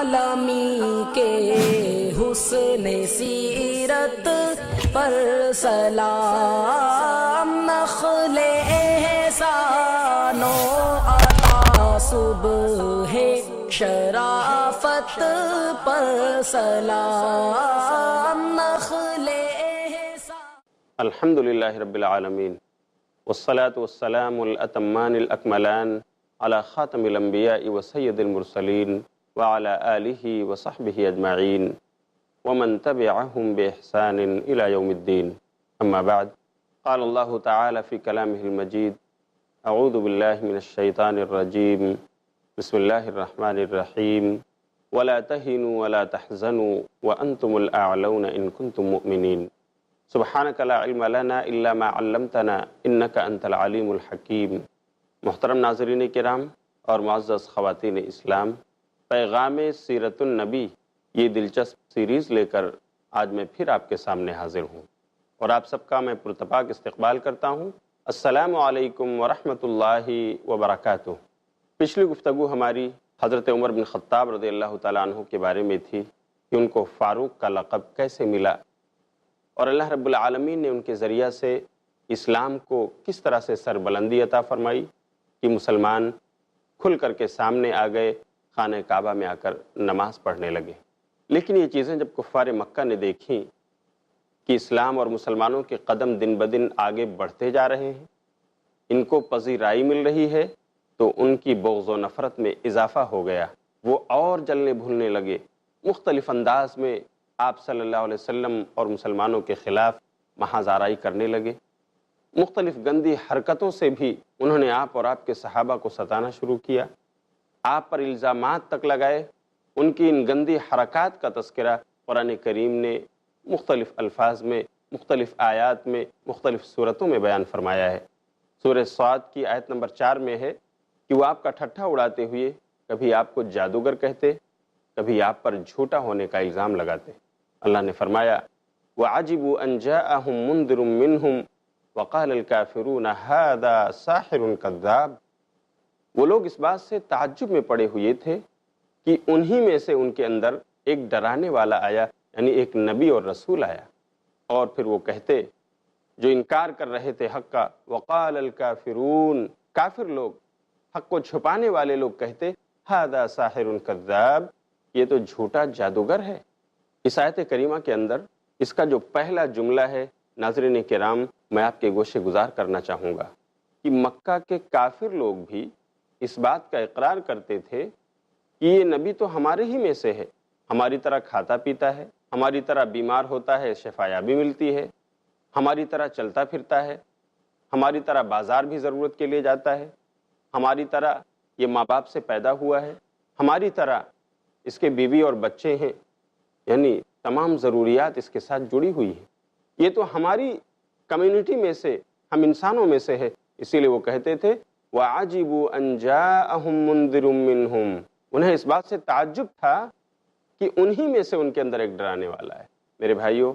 عالمی کے حسن سیرت پر سلام، نخل احسان و عطا صبح شرافت پر سلام، نخل احسان۔ الحمدللہ رب العالمین، والصلاة والسلام الاتمان الاکملان علی خاتم الانبیاء و سید المرسلین وعلی آلہ وصحبہ اجمعین ومن تبعہم بإحسان الی یوم الدین، اما بعد، قال اللہ تعالی فی کلامہ المجید، اعوذ باللہ من الشیطان الرجیم، بسم اللہ الرحمن الرحیم، ولا تہنوا ولا تحزنوا وانتم الاعلون ان کنتم مؤمنین، سبحانک لا علم لنا الا ما علمتنا انک انت العلیم الحکیم۔ محترم ناظرین کرام اور معزز خواتین اسلام، پیغام سیرت النبی یہ دلچسپ سیریز لے کر آج میں پھر آپ کے سامنے حاضر ہوں اور آپ سب کا میں پرتپاک استقبال کرتا ہوں۔ السلام علیکم ورحمۃ اللہ وبرکاتہ۔ پچھلی گفتگو ہماری حضرت عمر بن خطاب رضی اللہ تعالیٰ عنہ کے بارے میں تھی کہ ان کو فاروق کا لقب کیسے ملا، اور اللہ رب العالمین نے ان کے ذریعہ سے اسلام کو کس طرح سے سربلندی عطا فرمائی کہ مسلمان کھل کر کے سامنے آ گئے، خانہ کعبہ میں آ کر نماز پڑھنے لگے۔ لیکن یہ چیزیں جب کفار مکہ نے دیکھیں کہ اسلام اور مسلمانوں کے قدم دن بدن آگے بڑھتے جا رہے ہیں، ان کو پذیرائی مل رہی ہے، تو ان کی بغض و نفرت میں اضافہ ہو گیا۔ وہ اور جلنے بھولنے لگے، مختلف انداز میں آپ صلی اللہ علیہ وسلم اور مسلمانوں کے خلاف محاذ آرائی کرنے لگے۔ مختلف گندی حرکتوں سے بھی انہوں نے آپ اور آپ کے صحابہ کو ستانا شروع کیا، آپ پر الزامات تک لگائے۔ ان کی ان گندی حرکات کا تذکرہ قرآن کریم نے مختلف الفاظ میں، مختلف آیات میں، مختلف صورتوں میں بیان فرمایا ہے۔ سورہ صاد کی آیت نمبر 4 میں ہے کہ وہ آپ کا ٹھٹھا اڑاتے ہوئے کبھی آپ کو جادوگر کہتے، کبھی آپ پر جھوٹا ہونے کا الزام لگاتے۔ اللہ نے فرمایا وَعَجِبُوا أَن جَاءَهُم مُنذِرٌ مِّنْهُمْ وَقَالَ الْكَافِرُونَ هَذَا سَاحِرٌ كَذَّابٌ۔ وہ لوگ اس بات سے تعجب میں پڑے ہوئے تھے کہ انہی میں سے ان کے اندر ایک ڈرانے والا آیا، یعنی ایک نبی اور رسول آیا، اور پھر وہ کہتے جو انکار کر رہے تھے حق کا، وَقَالَ الْكَافِرُونَ، کافر لوگ، حق کو چھپانے والے لوگ کہتے هَذَا سَاحِرٌ كَذَّابٌ، یہ تو جھوٹا جادوگر ہے۔ اس آیت کریمہ کے اندر اس کا جو پہلا جملہ ہے، ناظرین کرام، میں آپ کے گوشے گزار کرنا چاہوں گا کہ مکہ کے کافر لوگ بھی اس بات کا اقرار کرتے تھے کہ یہ نبی تو ہمارے ہی میں سے ہے، ہماری طرح کھاتا پیتا ہے، ہماری طرح بیمار ہوتا ہے، شفایابی ملتی ہے، ہماری طرح چلتا پھرتا ہے، ہماری طرح بازار بھی ضرورت کے لیے جاتا ہے، ہماری طرح یہ ماں باپ سے پیدا ہوا ہے، ہماری طرح اس کے بیوی اور بچے ہیں، یعنی تمام ضروریات اس کے ساتھ جڑی ہوئی ہیں، یہ تو ہماری کمیونٹی میں سے، ہم انسانوں میں سے ہے۔ اسی لیے وہ کہتے تھے وَعَجِبُوا أَن جَاءَهُم مُنذِرٌ مِّنْهُمْ، انہیں اس بات سے تعجب تھا کہ انہی میں سے ان کے اندر ایک ڈرانے والا ہے۔ میرے بھائیوں،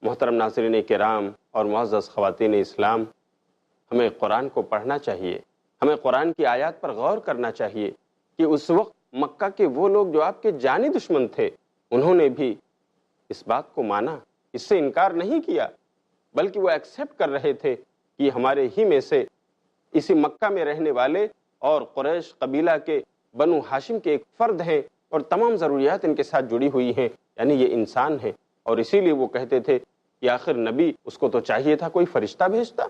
محترم ناظرین کرام اور معزز خواتین اسلام، ہمیں قرآن کو پڑھنا چاہیے، ہمیں قرآن کی آیات پر غور کرنا چاہیے کہ اس وقت مکہ کے وہ لوگ جو آپ کے جانی دشمن تھے، انہوں نے بھی اس بات کو مانا، اس سے انکار نہیں کیا، بلکہ وہ ایکسیپٹ کر رہے تھے کہ ہمارے ہی میں سے اسی مکہ میں رہنے والے اور قریش قبیلہ کے بنو ہاشم کے ایک فرد ہیں، اور تمام ضروریات ان کے ساتھ جڑی ہوئی ہیں، یعنی یہ انسان ہیں۔ اور اسی لیے وہ کہتے تھے کہ آخر نبی اس کو تو چاہیے تھا کوئی فرشتہ بھیجتا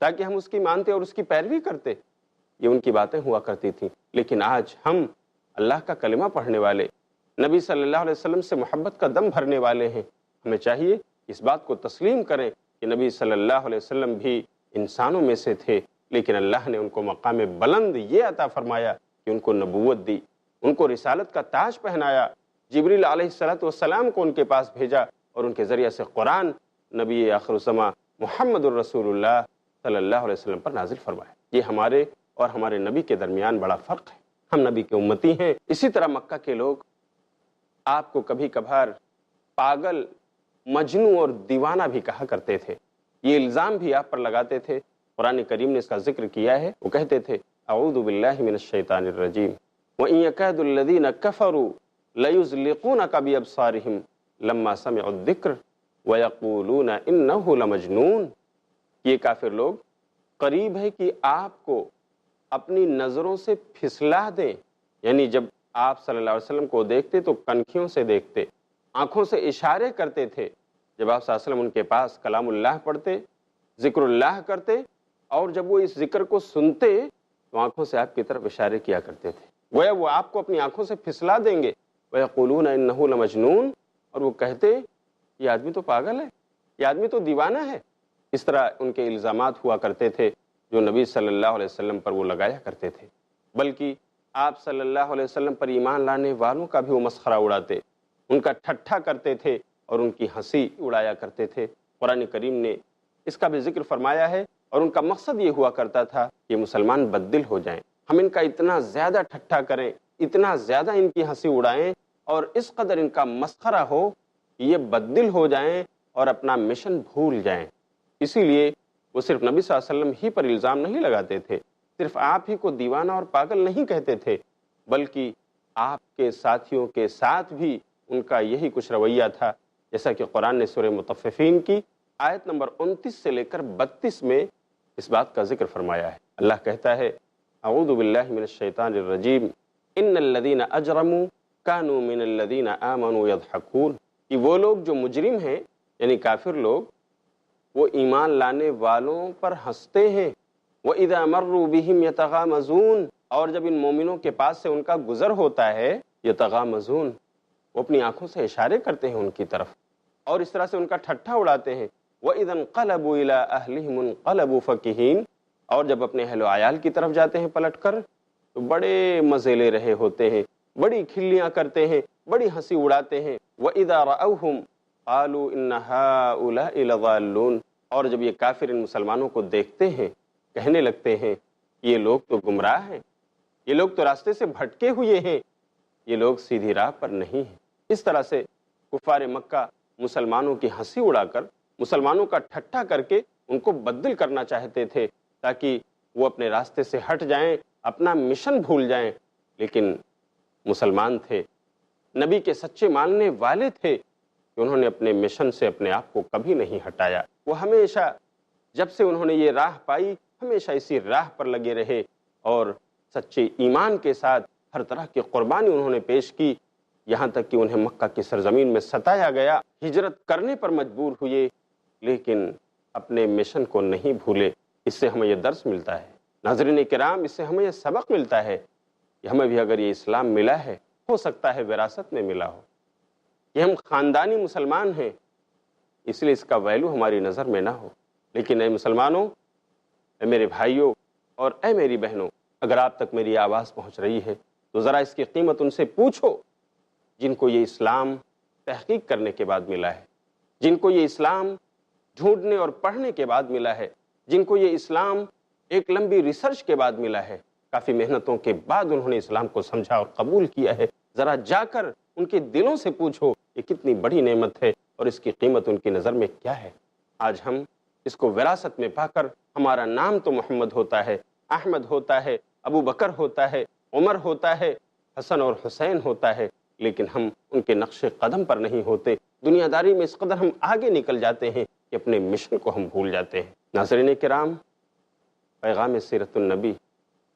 تاکہ ہم اس کی مانتے اور اس کی پیروی کرتے۔ یہ ان کی باتیں ہوا کرتی تھیں، لیکن آج ہم اللہ کا کلمہ پڑھنے والے، نبی صلی اللہ علیہ وسلم سے محبت کا دم بھرنے والے ہیں، ہمیں چاہیے اس بات کو تسلیم کریں کہ نبی صلی اللہ علیہ وسلم بھی انسانوں میں سے تھے، لیکن اللہ نے ان کو مقام بلند یہ عطا فرمایا کہ ان کو نبوت دی، ان کو رسالت کا تاج پہنایا، جبریل علیہ السلام کو ان کے پاس بھیجا، اور ان کے ذریعے سے قرآن نبی آخر الزماں محمد الرسول اللہ صلی اللہ علیہ وسلم پر نازل فرمایا۔ یہ ہمارے اور ہمارے نبی کے درمیان بڑا فرق ہے، ہم نبی کے امتی ہیں۔ اسی طرح مکہ کے لوگ آپ کو کبھی کبھار پاگل، مجنوں اور دیوانہ بھی کہا کرتے تھے، یہ الزام بھی آپ پر لگاتے تھے۔ قرآن کریم نے اس کا ذکر کیا ہے، وہ کہتے تھے اعوذ باللہ من الشیطان الرجیم وَإِن يَكَادُ الَّذِينَ كَفَرُوا لَيُزْلِقُونَكَ بِأَبْصَارِهِمْ لَمَّا سَمِعُوا الذِّكْرَ وَيَقُولُونَ إِنَّهُ لَمَجْنُونَ۔ یہ کافر لوگ قریب ہے کہ آپ کو اپنی نظروں سے پھسلا دیں، یعنی جب آپ صلی اللہ علیہ وسلم کو دیکھتے تو کنکھیوں سے دیکھتے، آنکھوں سے اشارے کرتے تھے۔ جب آپ صلی اللہ علیہ وسلم ان کے پاس کلام اللہ پڑھتے، ذکر اللہ کرتے، اور جب وہ اس ذکر کو سنتے تو آنکھوں سے آپ کی طرف اشارے کیا کرتے تھے، گویا وہ آپ کو اپنی آنکھوں سے پھسلا دیں گے۔ وَيَقُولُونَ إِنَّهُ لَمَجْنُونَ، اور وہ کہتے یہ آدمی تو پاگل ہے، یہ آدمی تو دیوانہ ہے۔ اس طرح ان کے الزامات ہوا کرتے تھے جو نبی صلی اللہ علیہ وسلم پر وہ لگایا کرتے تھے، بلکہ آپ صلی اللہ علیہ وسلم پر ایمان لانے والوں کا بھی وہ مسخرہ اڑاتے، ان کا ٹھٹھا کرتے تھے اور ان کی ہنسی اڑایا کرتے تھے۔ قرآن کریم نے اس کا بھی ذکر فرمایا ہے، اور ان کا مقصد یہ ہوا کرتا تھا کہ مسلمان بددل ہو جائیں، ہم ان کا اتنا زیادہ ٹھٹھا کریں، اتنا زیادہ ان کی ہنسی اڑائیں، اور اس قدر ان کا مسخرہ ہو کہ یہ بددل ہو جائیں اور اپنا مشن بھول جائیں۔ اسی لیے وہ صرف نبی صلی اللہ علیہ وسلم ہی پر الزام نہیں لگاتے تھے، صرف آپ ہی کو دیوانہ اور پاگل نہیں کہتے تھے، بلکہ آپ کے ساتھیوں کے ساتھ بھی ان کا یہی کچھ رویہ تھا، جیسا کہ قرآن نے سورہ مطففین کی آیت نمبر 29 سے لے کر 32 میں اس بات کا ذکر فرمایا ہے۔ اللہ کہتا ہے اعوذ باللہ من الشیطان الرجیم ان الذین اجرموا کانوا من الذین آمنوا یضحکون، کہ وہ لوگ جو مجرم ہیں یعنی کافر لوگ، وہ ایمان لانے والوں پر ہنستے ہیں۔ وَإِذَا مَرُّوا بِهِمْ يَتَغَامَزُونَ، اور جب ان مومنوں کے پاس سے ان کا گزر ہوتا ہے، یتغامزون، وہ اپنی آنکھوں سے اشارے کرتے ہیں ان کی طرف اور اس طرح سے ان کا ٹھٹھا اڑاتے ہیں۔ وَإِذَا انْقَلَبُوا إِلَىٰ أَهْلِهِمُ انْقَلَبُوا فَكِهِينَ، اور جب اپنے اہل و عیال کی طرف جاتے ہیں پلٹ کر تو بڑے مزے لے رہے ہوتے ہیں، بڑی کھلیاں کرتے ہیں، بڑی ہنسی اڑاتے ہیں۔ وَإِذَا رَأَوْهُمْ قَالُوا إِنَّ هَٰؤُلَاءِ لَضَالُّونَ، اور جب یہ کافر ان مسلمانوں کو دیکھتے ہیں کہنے لگتے ہیں یہ لوگ تو گمراہ ہیں، یہ لوگ تو راستے سے بھٹکے ہوئے ہیں، یہ لوگ سیدھی راہ پر نہیں ہیں۔ اس طرح سے کفار مکہ مسلمانوں کی ہنسی اڑا کر، مسلمانوں کا ٹھٹھا کر کے ان کو بدل کرنا چاہتے تھے تاکہ وہ اپنے راستے سے ہٹ جائیں، اپنا مشن بھول جائیں، لیکن مسلمان تھے، نبی کے سچے ماننے والے تھے کہ انہوں نے اپنے مشن سے اپنے آپ کو کبھی نہیں ہٹایا۔ وہ ہمیشہ جب سے انہوں نے یہ راہ پائی ہمیشہ اسی راہ پر لگے رہے اور سچے ایمان کے ساتھ ہر طرح کی قربانی انہوں نے پیش کی، یہاں تک کہ انہیں مکہ کی سرزمین میں ستایا گیا، ہجرت کرنے پر مجبور ہوئے، لیکن اپنے مشن کو نہیں بھولے۔ اس سے ہمیں یہ درس ملتا ہے، ناظرین کرام، اس سے ہمیں یہ سبق ملتا ہے کہ ہمیں بھی اگر یہ اسلام ملا ہے، ہو سکتا ہے وراثت میں ملا ہو، یہ ہم خاندانی مسلمان ہیں، اس لیے اس کا ویلو ہماری نظر میں نہ ہو، لیکن اے مسلمانوں، اے میرے بھائیوں اور اے میری بہنوں، اگر آپ تک میری آواز پہنچ رہی ہے تو ذرا اس کی قیمت ان سے پوچھو جن کو یہ اسلام تحقیق کرنے کے بعد ملا ہے، جن کو یہ اسلام ڈھونڈنے اور پڑھنے کے بعد ملا ہے، جن کو یہ اسلام ایک لمبی ریسرچ کے بعد ملا ہے، کافی محنتوں کے بعد انہوں نے اسلام کو سمجھا اور قبول کیا ہے۔ ذرا جا کر ان کے دلوں سے پوچھو یہ کتنی بڑی نعمت ہے اور اس کی قیمت ان کی نظر میں کیا ہے۔ آج ہم اس کو وراثت میں پا کر ہمارا نام تو محمد ہوتا ہے، احمد ہوتا ہے، ابو بکر ہوتا ہے، عمر ہوتا ہے، حسن اور حسین ہوتا ہے، لیکن ہم ان کے نقش قدم پر نہیں ہوتے۔ دنیا داری میں اس قدر ہم آگے نکل جاتے ہیں کہ اپنے مشن کو ہم بھول جاتے ہیں۔ ناظرین کرام، پیغام سیرت النبی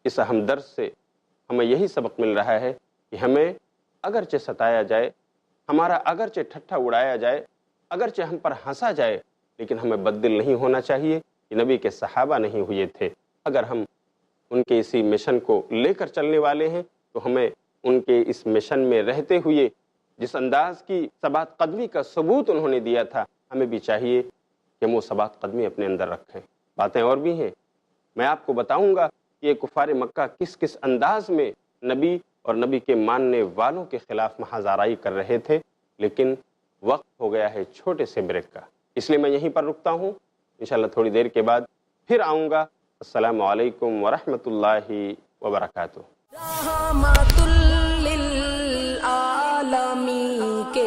اس اہم درس سے ہمیں یہی سبق مل رہا ہے کہ ہمیں اگرچہ ستایا جائے، ہمارا اگرچہ ٹھٹھا اڑایا جائے، اگرچہ ہم پر ہنسا جائے، لیکن ہمیں بددل نہیں ہونا چاہیے کہ نبی کے صحابہ نہیں ہوئے تھے۔ اگر ہم ان کے اسی مشن کو لے کر چلنے والے ہیں تو ہمیں ان کے اس مشن میں رہتے ہوئے جس انداز کی ثبات قدمی کا ثبوت انہوں نے دیا تھا، ہمیں بھی چاہیے کہ ہم وہ ثبات قدمی اپنے اندر رکھیں۔ باتیں اور بھی ہیں، میں آپ کو بتاؤں گا کہ یہ کفار مکہ کس کس انداز میں نبی اور نبی کے ماننے والوں کے خلاف محاذ آرائی کر رہے تھے، لیکن وقت ہو گیا ہے چھوٹے سے بریک کا، اس لیے میں یہیں پر رکتا ہوں۔ انشاءاللہ تھوڑی دیر کے بعد پھر آؤں گا۔ السلام علیکم ورحمۃ اللہ وبرکاتہ۔ رحمت للعالمین کے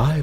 i+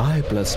i+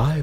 i+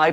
i+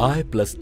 i+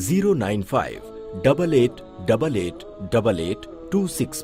09588888826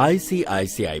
ICICI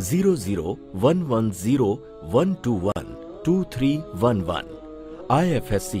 001101212311, IFSC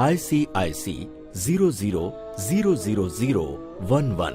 ICIC 00000011,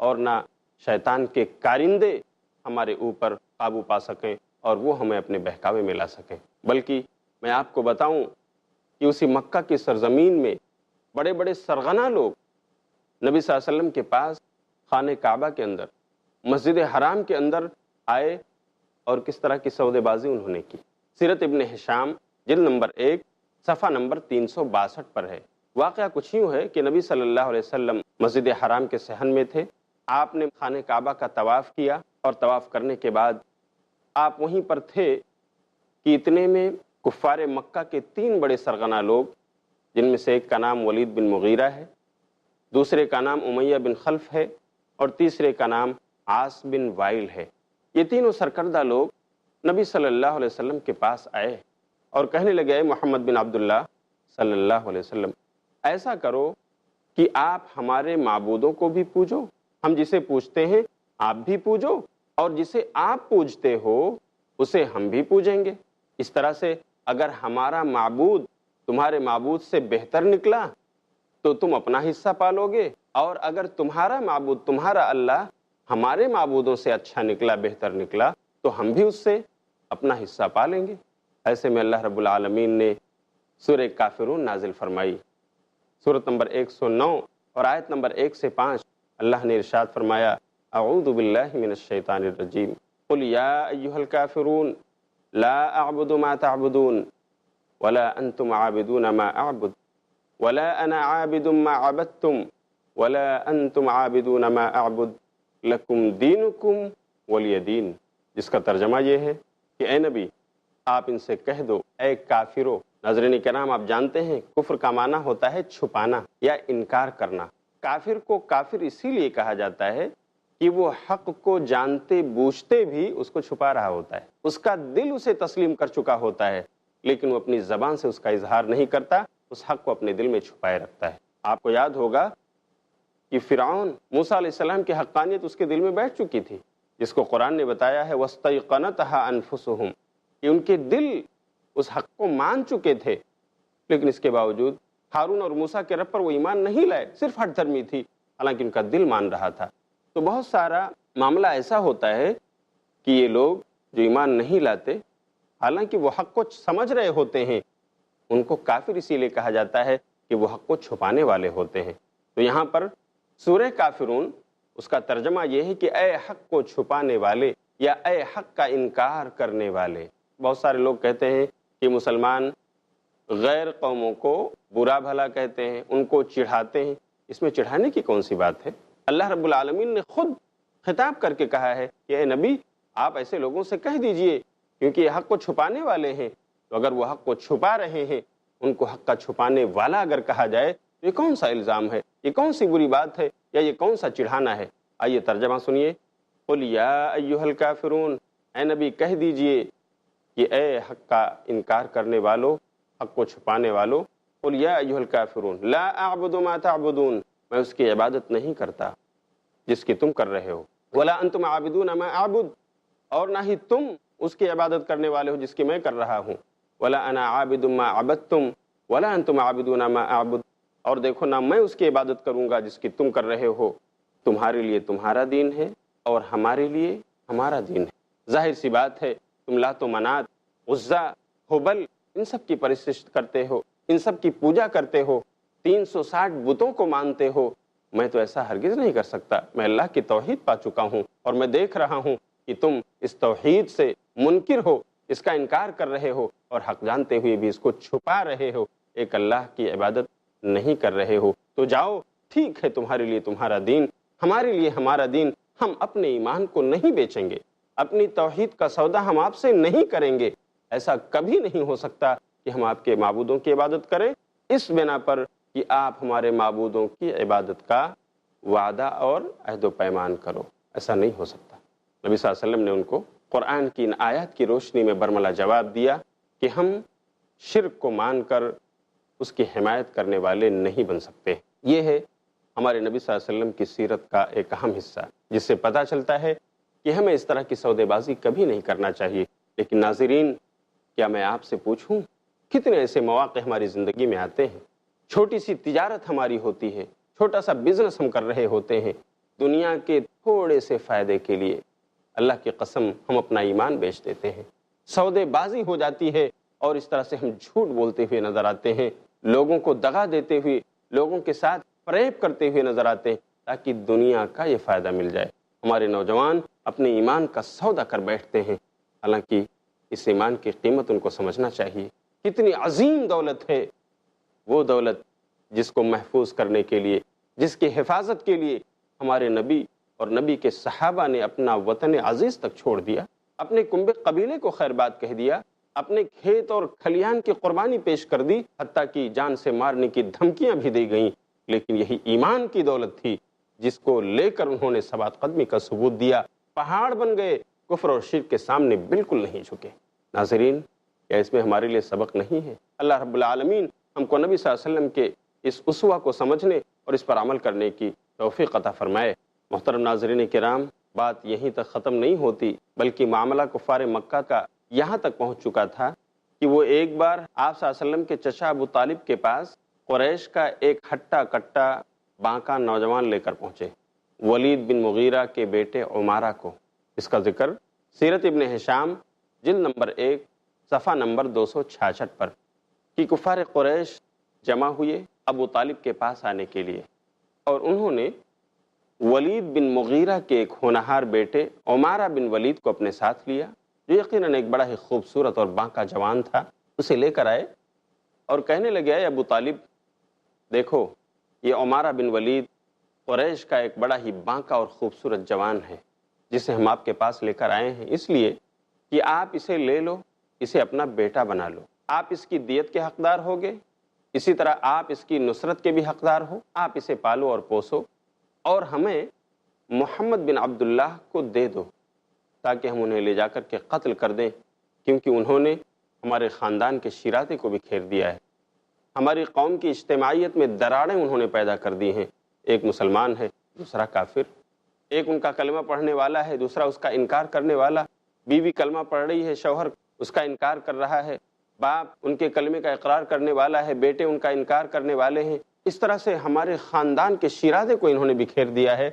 اور نہ شیطان کے کارندے ہمارے اوپر قابو پا سکیں اور وہ ہمیں اپنے بہکاوے میں لا سکیں۔ بلکہ میں آپ کو بتاؤں کہ اسی مکہ کی سرزمین میں بڑے بڑے سرغنہ لوگ نبی صلی اللہ علیہ وسلم کے پاس خانہ کعبہ کے اندر، مسجد حرام کے اندر آئے اور کس طرح کی سودے بازی انہوں نے کی۔ سیرت ابن ہشام جلد نمبر 1 صفحہ نمبر 362 پر ہے۔ واقعہ کچھ یوں ہے کہ نبی صلی اللہ علیہ وسلم مسجد حرام کے صحن میں تھے، آپ نے خانہ کعبہ کا طواف کیا اور طواف کرنے کے بعد آپ وہیں پر تھے کہ اتنے میں کفار مکہ کے 3 بڑے سرغنہ لوگ، جن میں سے ایک کا نام ولید بن مغیرہ ہے، دوسرے کا نام امیہ بن خلف ہے اور تیسرے کا نام عاص بن وائل ہے، یہ تینوں سرکردہ لوگ نبی صلی اللہ علیہ وسلم کے پاس آئے اور کہنے لگے، اے محمد بن عبداللہ صلی اللہ علیہ وسلم، ایسا کرو کہ آپ ہمارے معبودوں کو بھی پوجو، ہم جسے پوجتے ہیں آپ بھی پوجو، اور جسے آپ پوجتے ہو اسے ہم بھی پوجیں گے۔ اس طرح سے اگر ہمارا معبود تمہارے معبود سے بہتر نکلا تو تم اپنا حصہ پالو گے، اور اگر تمہارا معبود تمہارا اللہ ہمارے معبودوں سے اچھا نکلا، بہتر نکلا، تو ہم بھی اس سے اپنا حصہ پالیں گے۔ ایسے میں اللہ رب العالمین نے سورہ کافرون نازل فرمائی، سورۃ نمبر 109 اور آیت نمبر 1 سے 5۔ اللہ نے ارشاد فرمایا، اعوذ باللہ من الشیطان الرجیم، قل یا ایہا الکافرون لا اعبد ما تعبدون ولا انتم عابدون ما اعبد ولا انا عابد ما عبدتم ولا انتم عابدون ما اعبد لکم دینکم ولی دین، جس کا ترجمہ یہ ہے کہ اے نبی آپ ان سے کہہ دو، اے کافرو۔ ناظرین کرام، آپ جانتے ہیں کفر کا معنی ہوتا ہے چھپانا یا انکار کرنا۔ کافر کو کافر اسی لیے کہا جاتا ہے کہ وہ حق کو جانتے بوجھتے بھی اس کو چھپا رہا ہوتا ہے، اس کا دل اسے تسلیم کر چکا ہوتا ہے، لیکن وہ اپنی زبان سے اس کا اظہار نہیں کرتا، اس حق کو اپنے دل میں چھپائے رکھتا ہے۔ آپ کو یاد ہوگا کہ فرعون موسیٰ علیہ السلام کی حقانیت اس کے دل میں بیٹھ چکی تھی، جس کو قرآن نے بتایا ہے وَاسْتَيْقَنَتْهَا أَنفُسُهُمْ، کہ ان کے دل اس حق کو مان چکے تھے، لیکن اس کے باوجود ہارون اور موسیٰ کے رب پر وہ ایمان نہیں لائے، صرف ہٹ دھرمی تھی، حالانکہ ان کا دل مان رہا تھا۔ تو بہت سارا معاملہ ایسا ہوتا ہے کہ یہ لوگ جو ایمان نہیں لاتے، حالانکہ وہ حق کو سمجھ رہے ہوتے ہیں، ان کو کافر اسی لیے کہا جاتا ہے کہ وہ حق کو چھپانے والے ہوتے ہیں۔ تو یہاں پر سورہ کافرون، اس کا ترجمہ یہ ہے کہ اے حق کو چھپانے والے یا اے حق کا انکار کرنے والے۔ بہت سارے لوگ کہتے ہیں کہ مسلمان غیر قوموں کو برا بھلا کہتے ہیں، ان کو چڑھاتے ہیں۔ اس میں چڑھانے کی کون سی بات ہے؟ اللہ رب العالمین نے خود خطاب کر کے کہا ہے کہ اے نبی آپ ایسے لوگوں سے کہہ دیجئے، کیونکہ یہ حق کو چھپانے والے ہیں، تو اگر وہ حق کو چھپا رہے ہیں، ان کو حق کا چھپانے والا اگر کہا جائے تو یہ کون سا الزام ہے، یہ کون سی بری بات ہے، یا یہ کون سا چڑھانا ہے؟ آئیے ترجمہ سنیے، قل یا ایھا الکافرون، اے نبی کہہ دیجئے کہ اے حق کا انکار کرنے والو، حق کو چھپانے والو، قل یا ایھا الکافرون لا اعبد ما تعبدون، میں اس کی عبادت نہیں کرتا جس کی تم کر رہے ہو، ولا انتم عابدون ما اعبد، اور نہ ہی تم اس کی عبادت کرنے والے ہو جس کی میں کر رہا ہوں، ولا انا عابد ما عبدتم ولا انتم عابدون ما اعبد، اور دیکھو نہ میں اس کی عبادت کروں گا جس کی تم کر رہے ہو، تمہارے لیے تمہارا دین ہے اور ہمارے لیے ہمارا دین ہے۔ ظاہر سی بات ہے تم لات و منات، عزا، حبل، ان سب کی پرستش کرتے ہو، ان سب کی پوجا کرتے ہو، 360 بتوں کو مانتے ہو، میں تو ایسا ہرگز نہیں کر سکتا، میں اللہ کی توحید پا چکا ہوں، اور میں دیکھ رہا ہوں کہ تم اس توحید سے منکر ہو، اس کا انکار کر رہے ہو، اور حق جانتے ہوئے بھی اس کو چھپا رہے ہو، ایک اللہ کی عبادت نہیں کر رہے ہو۔ تو جاؤ، ٹھیک ہے تمہارے لیے تمہارا دین، ہمارے لیے ہمارا دین، ہم اپنے ایمان کو نہیں بیچیں گے، اپنی توحید کا سودا ہم آپ سے نہیں کریں گے۔ ایسا کبھی نہیں ہو سکتا کہ ہم آپ کے معبودوں کی عبادت کریں اس بنا پر کہ آپ ہمارے معبودوں کی عبادت کا وعدہ اور عہد و پیمان کرو، ایسا نہیں ہو سکتا۔ نبی صلی اللہ علیہ وسلم نے ان کو قرآن کی ان آیات کی روشنی میں برملا جواب دیا کہ ہم شرک کو مان کر اس کی حمایت کرنے والے نہیں بن سکتے۔ یہ ہے ہمارے نبی صلی اللہ علیہ وسلم کی سیرت کا ایک اہم حصہ، جس سے پتہ چلتا ہے کہ ہمیں اس طرح کی سودے بازی کبھی نہیں کرنا چاہیے۔ لیکن ناظرین، کیا میں آپ سے پوچھوں، کتنے ایسے مواقع ہماری زندگی میں آتے ہیں، چھوٹی سی تجارت ہماری ہوتی ہے، چھوٹا سا بزنس ہم کر رہے ہوتے ہیں، دنیا کے تھوڑے سے فائدے کے لیے اللہ کی قسم ہم اپنا ایمان بیچ دیتے ہیں، سودے بازی ہو جاتی ہے، اور اس طرح سے ہم جھوٹ بولتے ہوئے نظر آتے ہیں، لوگوں کو دغا دیتے ہوئے، لوگوں کے ساتھ فریب کرتے ہوئے نظر آتے ہیں تاکہ دنیا کا یہ فائدہ مل جائے۔ ہمارے نوجوان اپنے ایمان کا سودا کر بیٹھتے ہیں، حالانکہ اس ایمان کی قیمت ان کو سمجھنا چاہیے۔ کتنی عظیم دولت ہے وہ دولت جس کو محفوظ کرنے کے لیے، جس کی حفاظت کے لیے ہمارے نبی اور نبی کے صحابہ نے اپنا وطن عزیز تک چھوڑ دیا، اپنے کنبے قبیلے کو خیر بات کہہ دیا، اپنے کھیت اور کھلیان کی قربانی پیش کر دی، حتیٰ کہ جان سے مارنے کی دھمکیاں بھی دی گئیں، لیکن یہی ایمان کی دولت تھی جس کو لے کر انہوں نے ثبات قدمی کا ثبوت دیا، پہاڑ بن گئے، کفر اور شرک کے سامنے بالکل نہیں جھکے۔ ناظرین، کیا اس میں ہمارے لیے سبق نہیں ہے؟ اللہ رب العالمین ہم کو نبی صلی اللہ علیہ وسلم کے اس اسوہ کو سمجھنے اور اس پر عمل کرنے کی توفیق عطا فرمائے۔ محترم ناظرین کرام، بات یہیں تک ختم نہیں ہوتی، بلکہ معاملہ کفار مکہ کا یہاں تک پہنچ چکا تھا کہ وہ ایک بار آپ صلی اللہ علیہ وسلم کے چچا ابو طالب کے پاس قریش کا ایک ہٹا کٹا بانکا نوجوان لے کر پہنچے، ولید بن مغیرہ کے بیٹے عمارہ کو۔ اس کا ذکر سیرت ابن ہشام جلد نمبر 1 صفحہ نمبر 266 پر، کہ کفار قریش جمع ہوئے ابو طالب کے پاس آنے کے لیے، اور انہوں نے ولید بن مغیرہ کے ایک ہونہار بیٹے عمارہ بن ولید کو اپنے ساتھ لیا، جو یقیناً ایک بڑا ہی خوبصورت اور بانکا جوان تھا۔ اسے لے کر آئے اور کہنے لگے، اے ابو طالب، دیکھو یہ عمارہ بن ولید قریش کا ایک بڑا ہی بانکا اور خوبصورت جوان ہے، جسے ہم آپ کے پاس لے کر آئے ہیں اس لیے کہ آپ اسے لے لو، اسے اپنا بیٹا بنا لو، آپ اس کی دیت کے حقدار ہوگے، اسی طرح آپ اس کی نصرت کے بھی حقدار ہو، آپ اسے پالو اور پوسو، اور ہمیں محمد بن عبداللہ کو دے دو تاکہ ہم انہیں لے جا کر کے قتل کر دیں، کیونکہ انہوں نے ہمارے خاندان کے شیراتے کو بھی کھیر دیا ہے، ہماری قوم کی اجتماعیت میں دراڑیں انہوں نے پیدا کر دی ہیں، ایک مسلمان ہے دوسرا کافر، ایک ان کا کلمہ پڑھنے والا ہے دوسرا اس کا انکار کرنے والا، بیوی کلمہ پڑھ رہی ہے شوہر اس کا انکار کر رہا ہے، باپ ان کے کلمے کا اقرار کرنے والا ہے، بیٹے ان کا انکار کرنے والے ہیں، اس طرح سے ہمارے خاندان کے شیرازے کو انہوں نے بکھیر دیا ہے،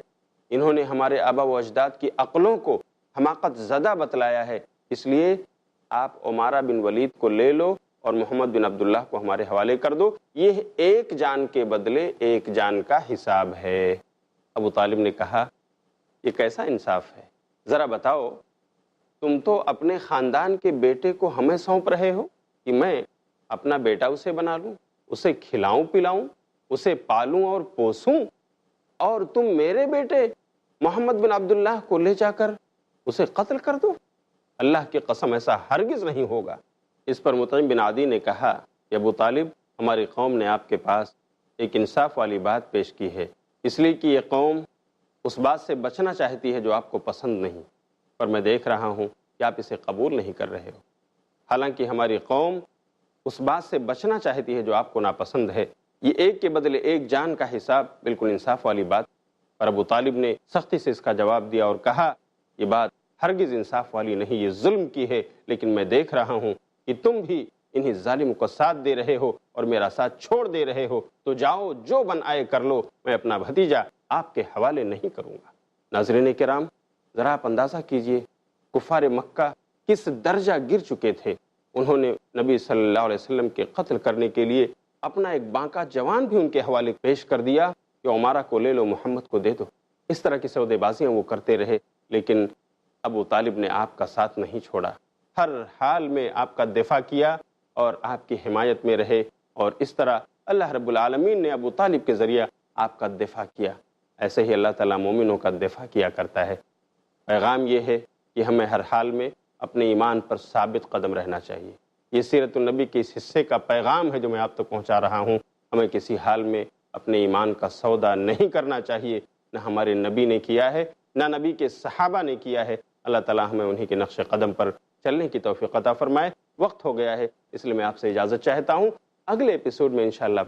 انہوں نے ہمارے آبا و اجداد کی عقلوں کو حماقت زدہ بتلایا ہے، اس لیے آپ عمارہ بن ولید کو لے لو اور محمد بن عبداللہ کو ہمارے حوالے کر دو، یہ ایک جان کے بدلے ایک جان کا حساب ہے۔ ابو طالب نے کہا، یہ کیسا انصاف ہے؟ ذرا بتاؤ، تم تو اپنے خاندان کے بیٹے کو ہمیں سونپ رہے ہو کہ میں اپنا بیٹا اسے بنا لوں، اسے کھلاؤں پلاؤں، اسے پالوں اور پوسوں، اور تم میرے بیٹے محمد بن عبداللہ کو لے جا کر اسے قتل کر دو؟ اللہ کی قسم ایسا ہرگز نہیں ہوگا۔ اس پر مطعم بن عدی نے کہا کہ ابو طالب، ہماری قوم نے آپ کے پاس ایک انصاف والی بات پیش کی ہے، اس لیے کہ یہ قوم اس بات سے بچنا چاہتی ہے جو آپ کو پسند نہیں، پر میں دیکھ رہا ہوں کہ آپ اسے قبول نہیں کر رہے ہو، حالانکہ ہماری قوم اس بات سے بچنا چاہتی ہے جو آپ کو ناپسند ہے، یہ ایک کے بدلے ایک جان کا حساب بالکل انصاف والی بات۔ پر ابو طالب نے سختی سے اس کا جواب دیا اور کہا، یہ بات ہرگز انصاف والی نہیں، یہ ظلم کی ہے، لیکن میں دیکھ رہا ہوں کہ تم بھی انہی ظالم کو ساتھ دے رہے ہو اور میرا ساتھ چھوڑ دے رہے ہو، تو جاؤ جو بن آئے کر لو، میں اپنا بھتیجا آپ کے حوالے نہیں کروں گا۔ ناظرین کرام، ذرا آپ اندازہ کیجئے کفار مکہ کس درجہ گر چکے تھے، انہوں نے نبی صلی اللہ علیہ وسلم کے قتل کرنے کے لیے اپنا ایک بانکا جوان بھی ان کے حوالے پیش کر دیا کہ عمارہ کو لے لو، محمد کو دے دو۔ اس طرح کی سودے بازیاں وہ کرتے رہے، لیکن ابو طالب نے آپ کا ساتھ نہیں چھوڑا، ہر حال میں آپ کا دفاع کیا اور آپ کی حمایت میں رہے، اور اس طرح اللہ رب العالمین نے ابو طالب کے ذریعہ آپ کا دفاع کیا۔ ایسے ہی اللہ تعالیٰ مومنوں کا دفاع کیا کرتا ہے۔ پیغام یہ ہے کہ ہمیں ہر حال میں اپنے ایمان پر ثابت قدم رہنا چاہیے۔ یہ سیرت النبی کے اس حصے کا پیغام ہے جو میں آپ تک پہنچا رہا ہوں۔ ہمیں کسی حال میں اپنے ایمان کا سودا نہیں کرنا چاہیے، نہ ہمارے نبی نے کیا ہے، نہ نبی کے صحابہ نے کیا ہے۔ اللہ تعالیٰ ہمیں انہی کے نقش قدم پر چلنے کی توفیق عطا فرمائے۔ وقت ہو گیا ہے، اس لیے میں آپ سے اجازت چاہتا ہوں، اگلے ایپیسوڈ میں انشاءاللہ